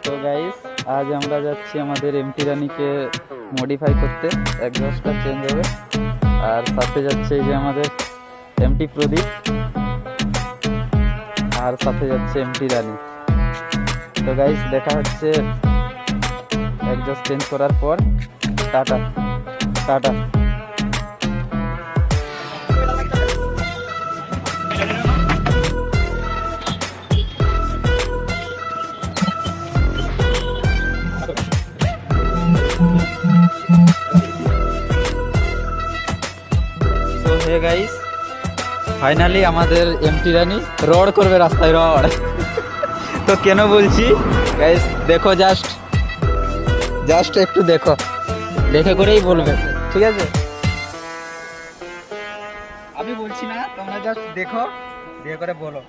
তো গাইস, আজ আমরা যাচ্ছি আমাদের এমটি রানিকে মডিফাই করতে, এক্সস্টটা চেঞ্জ হবে। আর সাথে যাচ্ছে এই যে আমাদের এমটি প্রদীপ, আর সাথে যাচ্ছে এমটি রানি। তো গাইস, দেখা হচ্ছে এক্সস্ট চেঞ্জ করার পর। Tata tata. তো হে গাইস, ফাইনালি আমাদের এমটি রানি রড করবে রাস্তায়, রড। তো কেন বলছি গাইস, দেখো, জাস্ট একটু দেখো, দেখে করেই বলবে, ঠিক আছে? আমি বলছি না, তোমরা জাস্ট দেখো, দেখে করে বলো।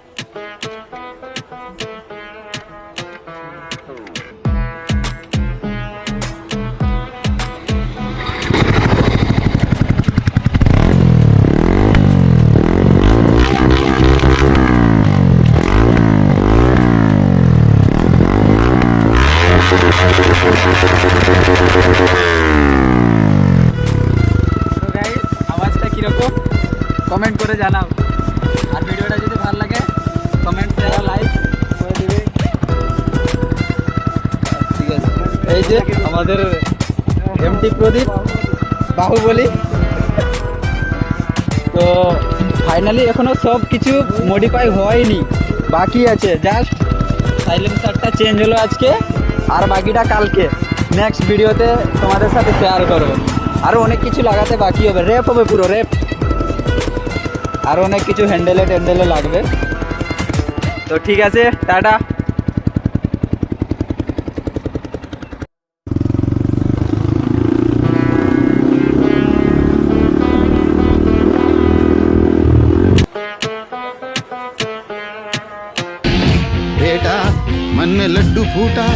আওয়াজটা কিরকম কমেন্ট করে জানাও। আর ভিডিওটা যদি ভালো লাগে কমেন্ট, শেয়ার, লাইক করে দিবে, ঠিক আছে? এই যে আমাদের এমটি প্রদীপ, বাহুবলী। তো ফাইনালি এখনো সব কিছু মডিফাই হয়নি, বাকি আছে। জাস্ট সাইলেন্সারটা চেঞ্জ হলো আজকে, আর বাকিটা কালকে নেক্সট ভিডিওতে তোমাদের সাথে শেয়ার করবো। আরও অনেক কিছু লাগাতে বাকি হবে, র্যাপ হবে, পুরো র্যাপ। আরও অনেক কিছু হ্যান্ডেলে লাগবে। তো ঠিক আছে, টাটা। बेटा मन में लड्डू फूटा